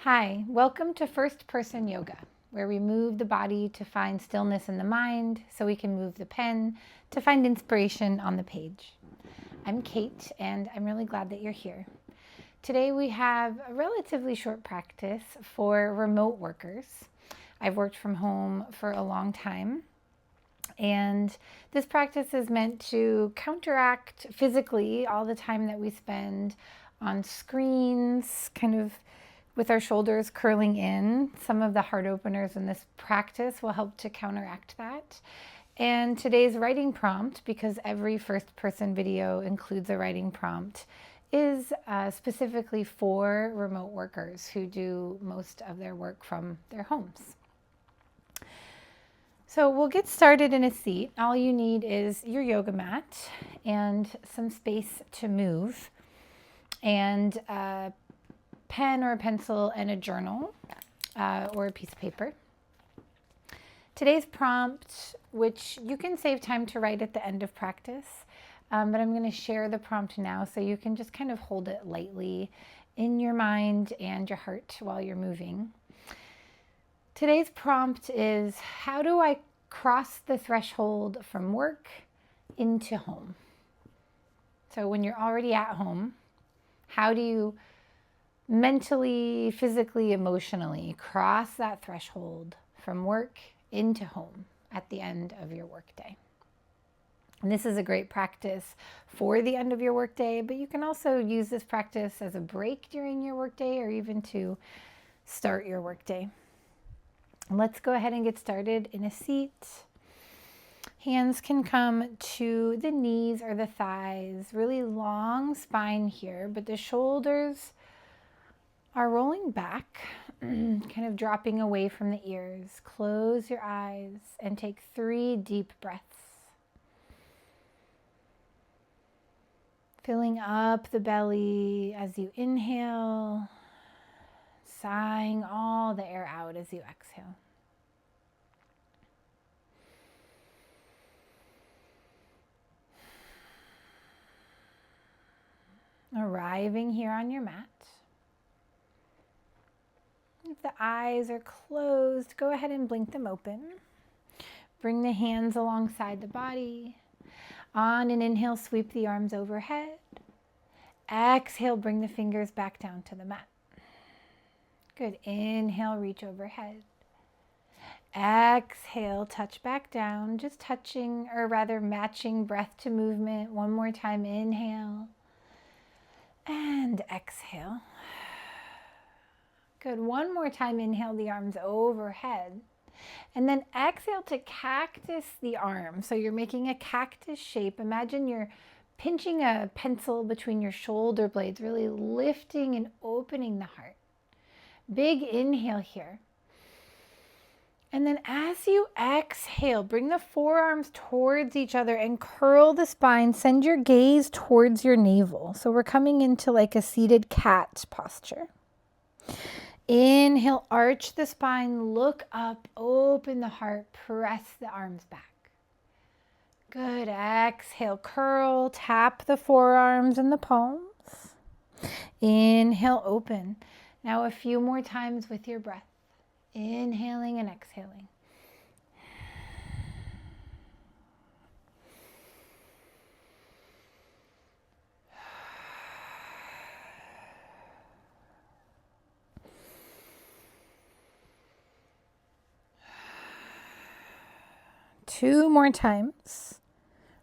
Hi, welcome to First Person Yoga, where we move the body to find stillness in the mind so we can move the pen to find inspiration on the page. I'm Kate, and I'm really glad that you're here. Today we have a relatively short practice for remote workers. I've worked from home for a long time, and this practice is meant to counteract physically all the time that we spend on screens, kind of with our shoulders curling in. Some of the heart openers in this practice will help to counteract that. And today's writing prompt, because every first person video includes a writing prompt, is specifically for remote workers who do most of their work from their homes. So we'll get started in a seat. All you need is your yoga mat and some space to move, and a pen or a pencil and a journal or a piece of paper. Today's prompt, which you can save time to write at the end of practice, but I'm going to share the prompt now so you can just kind of hold it lightly in your mind and your heart while you're moving. Today's prompt is, how do I cross the threshold from work into home? So when you're already at home, how do you mentally, physically, emotionally cross that threshold from work into home at the end of your workday? And this is a great practice for the end of your workday, but you can also use this practice as a break during your workday or even to start your workday. Let's go ahead and get started in a seat. Hands can come to the knees or the thighs. Really long spine here, but the shoulders are rolling back, kind of dropping away from the ears. Close your eyes and take 3 deep breaths. Filling up the belly as you inhale, sighing all the air out as you exhale. Arriving here on your mat. If the eyes are closed, go ahead and blink them open. Bring the hands alongside the body. On an inhale, sweep the arms overhead. Exhale, bring the fingers back down to the mat. Good. Inhale, reach overhead. Exhale, touch back down, just touching, or rather matching breath to movement. One more time, inhale and exhale. Good. One more time, inhale the arms overhead. And then exhale to cactus the arm. So you're making a cactus shape. Imagine you're pinching a pencil between your shoulder blades, really lifting and opening the heart. Big inhale here. And then as you exhale, bring the forearms towards each other and curl the spine. Send your gaze towards your navel. So we're coming into like a seated cat posture. Inhale, arch the spine, look up, open the heart, press the arms back. Good. Exhale, curl, tap the forearms and the palms. Inhale, open. Now a few more times with your breath. Inhaling and exhaling. Two more times.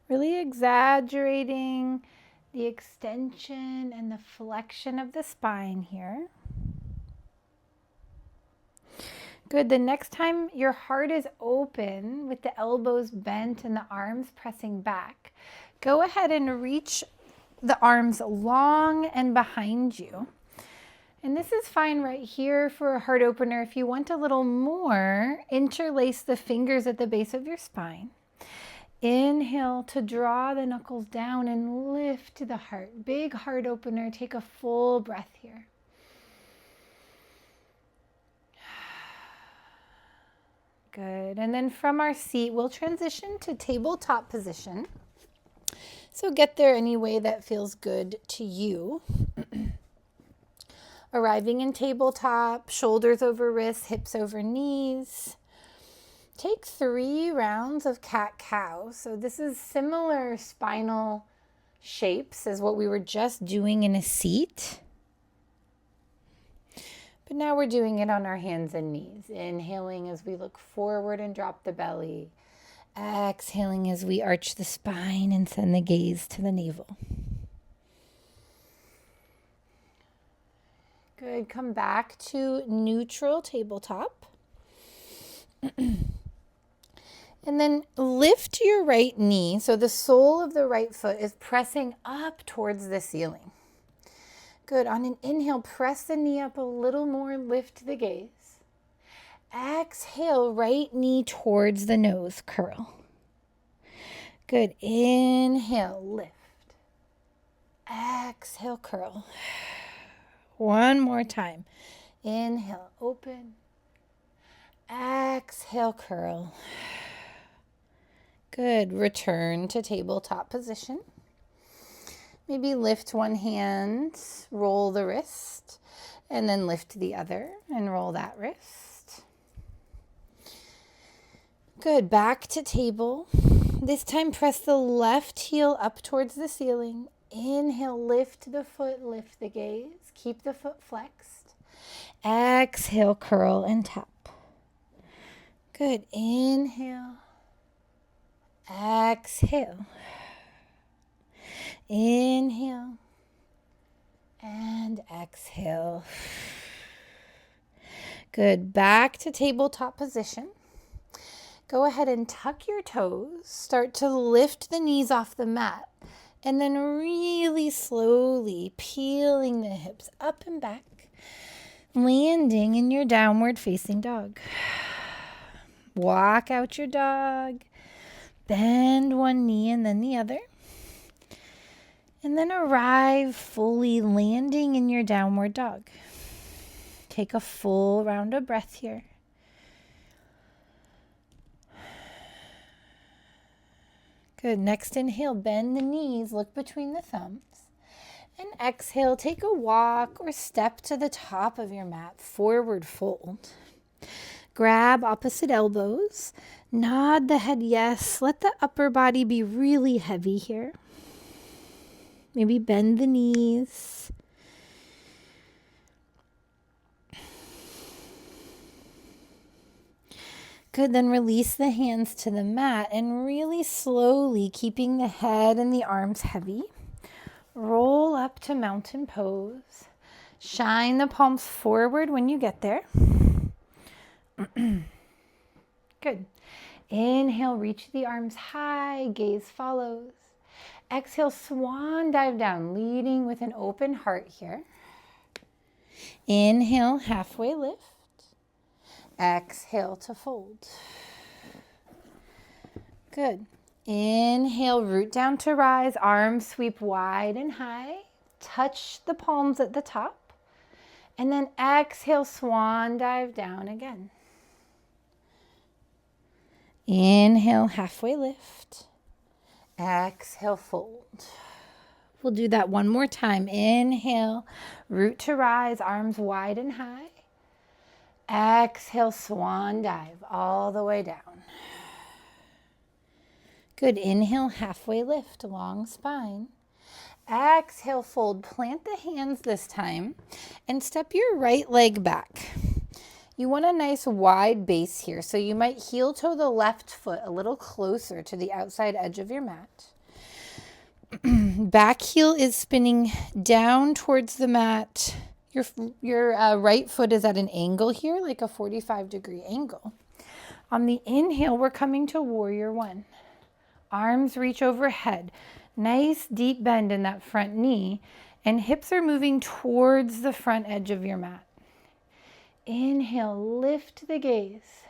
Really exaggerating the extension and the flexion of the spine here. Good. The next time your heart is open with the elbows bent and the arms pressing back, go ahead and reach the arms long and behind you. And this is fine right here for a heart opener. If you want a little more, interlace the fingers at the base of your spine. Inhale to draw the knuckles down and lift to the heart. Big heart opener. Take a full breath here. Good. And then from our seat, we'll transition to tabletop position. So get there any way that feels good to you. Arriving in tabletop, shoulders over wrists, hips over knees. Take 3 rounds of cat-cow. So this is similar spinal shapes as what we were just doing in a seat. But now we're doing it on our hands and knees. Inhaling as we look forward and drop the belly. Exhaling as we arch the spine and send the gaze to the navel. Good. Come back to neutral tabletop. And then lift your right knee. So the sole of the right foot is pressing up towards the ceiling. Good. On an inhale, press the knee up a little more. Lift the gaze. Exhale, right knee towards the nose. Curl. Good. Inhale, lift. Exhale, curl. One more time. Inhale, open. Exhale, curl. Good. Return to tabletop position. Maybe lift one hand, roll the wrist, and then lift the other and roll that wrist. Good. Back to table. This time press the left heel up towards the ceiling. Inhale, lift the foot, lift the gaze. Keep the foot flexed. Exhale, curl and tap. Good. Inhale. Exhale. Inhale. And exhale. Good. Back to tabletop position. Go ahead and tuck your toes. Start to lift the knees off the mat. And then really slowly peeling the hips up and back. Landing in your downward facing dog. Walk out your dog. Bend one knee and then the other. And then arrive fully landing in your downward dog. Take a full round of breath here. Good. Next inhale, bend the knees, look between the thumbs. And exhale, take a walk or step to the top of your mat, forward fold. Grab opposite elbows, nod the head yes, let the upper body be really heavy here. Maybe bend the knees. Good, then release the hands to the mat and really slowly, keeping the head and the arms heavy, roll up to mountain pose. Shine the palms forward when you get there. Good. Inhale, reach the arms high, gaze follows. Exhale, swan dive down, leading with an open heart here. Inhale, halfway lift. Exhale to fold. Good. Inhale, root down to rise, arms sweep wide and high. Touch the palms at the top. And then exhale, swan dive down again. Inhale, halfway lift. Exhale, fold. We'll do that one more time. Inhale, root to rise, arms wide and high. Exhale, swan dive all the way down. Good. Inhale, halfway lift, long spine. Exhale, fold. Plant the hands this time and step your right leg back. You want a nice wide base here, so you might heel toe the left foot a little closer to the outside edge of your mat. Back heel is spinning down towards the mat. Your right foot is at an angle here, like a 45-degree angle. On the inhale, we're coming to warrior one. Arms reach overhead. Nice deep bend in that front knee, and hips are moving towards the front edge of your mat. Inhale, lift the gaze.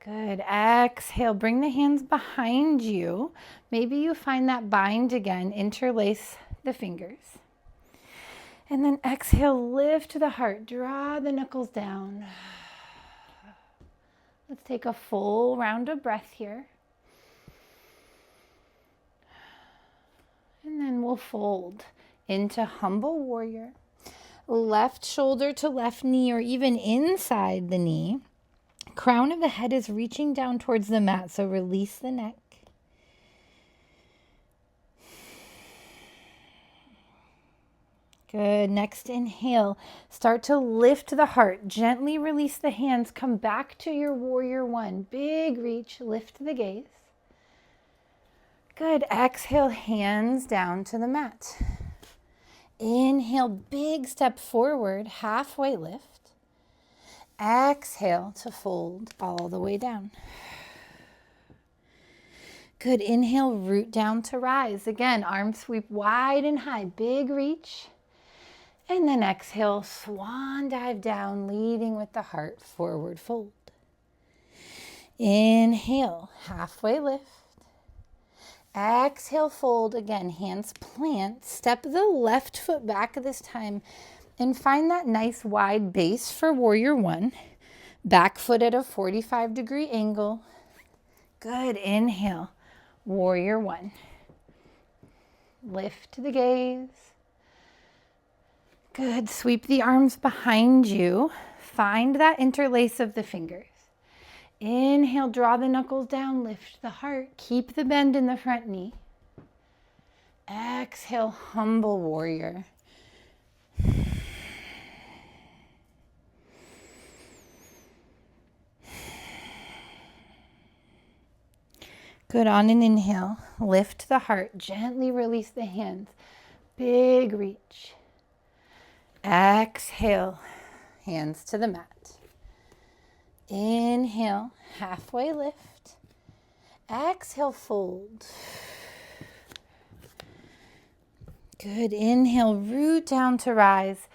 Good. Exhale, bring the hands behind you. Maybe you find that bind again. Interlace the fingers. And then exhale, lift the heart. Draw the knuckles down. Let's take a full round of breath here. And then we'll fold into humble warrior. left shoulder to left knee or even inside the knee. Crown of the head is reaching down towards the mat, so release the neck. Good. Next inhale. Start to lift the heart. Gently release the hands. Come back to your warrior one. Big reach. Lift the gaze. Good. Exhale, hands down to the mat. Inhale, big step forward, halfway lift. Exhale to fold all the way down. Good. Inhale, root down to rise. Again, arms sweep wide and high. Big reach. And then exhale, swan dive down, leading with the heart, forward fold. Inhale, halfway lift. Exhale, fold. Again, hands plant. Step the left foot back this time and find that nice wide base for warrior one. Back foot at a 45-degree angle. Good. Inhale, warrior one. Lift the gaze. Good. Sweep the arms behind you. Find that interlace of the fingers. Inhale, draw the knuckles down, lift the heart. Keep the bend in the front knee. Exhale, humble warrior. Good. On an inhale, lift the heart. Gently release the hands. Big reach. Exhale, hands to the mat. Inhale, halfway lift. Exhale, fold. Good. Inhale, root down to rise.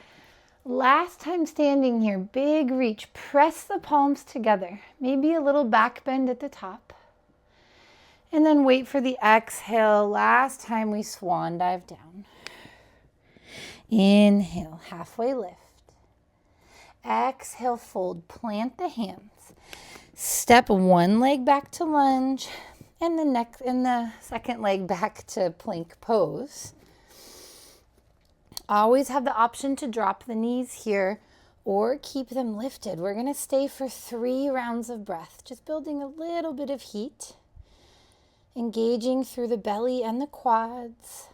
Last time standing here, big reach. Press the palms together. Maybe a little back bend at the top. And then wait for the exhale. Last time we swan dive down. Inhale, halfway lift. Exhale, fold. Plant the hands. Step one leg back to lunge and the second leg back to plank pose. Always have the option to drop the knees here or keep them lifted. We're going to stay for 3 rounds of breath, just building a little bit of heat, engaging through the belly and the quads.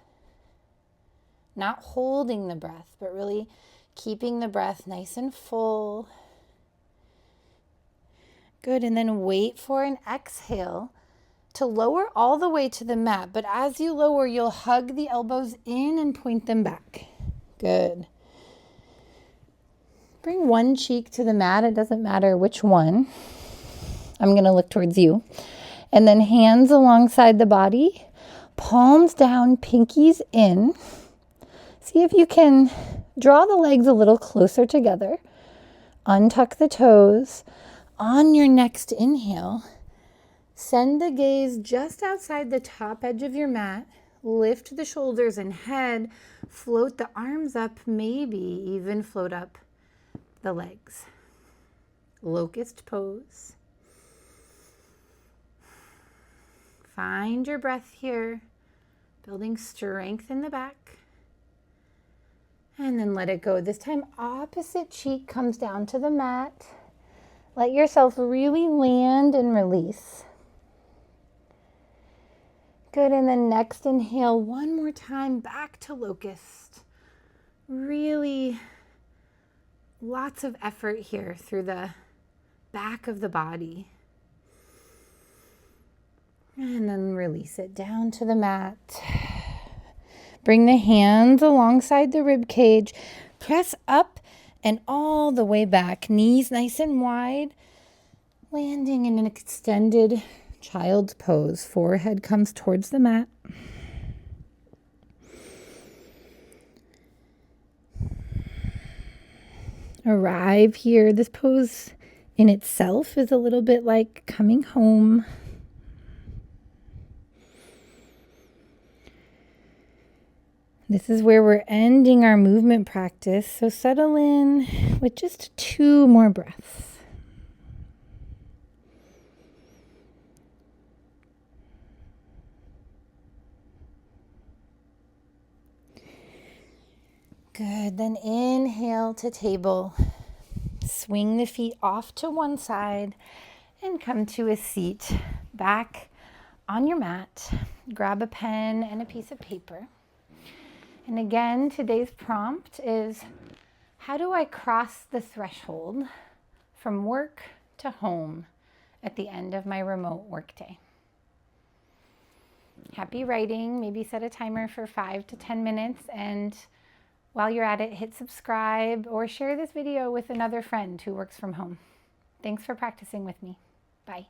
Not holding the breath, but really keeping the breath nice and full. Good. And then wait for an exhale to lower all the way to the mat. But as you lower, you'll hug the elbows in and point them back. Good. Bring one cheek to the mat. It doesn't matter which one. I'm going to look towards you. And then hands alongside the body. Palms down, pinkies in. See if you can draw the legs a little closer together. Untuck the toes. On your next inhale, send the gaze just outside the top edge of your mat. Lift the shoulders and head. Float the arms up, maybe even float up the legs. Locust pose. Find your breath here, building strength in the back. And then let it go. This time, opposite cheek comes down to the mat. Let yourself really land and release. Good. And then next inhale, one more time, back to locust. Really lots of effort here through the back of the body. And then release it down to the mat. Bring the hands alongside the rib cage. Press up and all the way back. Knees nice and wide. Landing in an extended child's pose. Forehead comes towards the mat. Arrive here. This pose in itself is a little bit like coming home. This is where we're ending our movement practice. So settle in with just 2 more breaths. Good. Then inhale to table. Swing the feet off to one side and come to a seat back on your mat. Grab a pen and a piece of paper. And again, today's prompt is, how do I cross the threshold from work to home at the end of my remote workday? Happy writing. Maybe set a timer for 5 to 10 minutes, and while you're at it, hit subscribe or share this video with another friend who works from home. Thanks for practicing with me. Bye.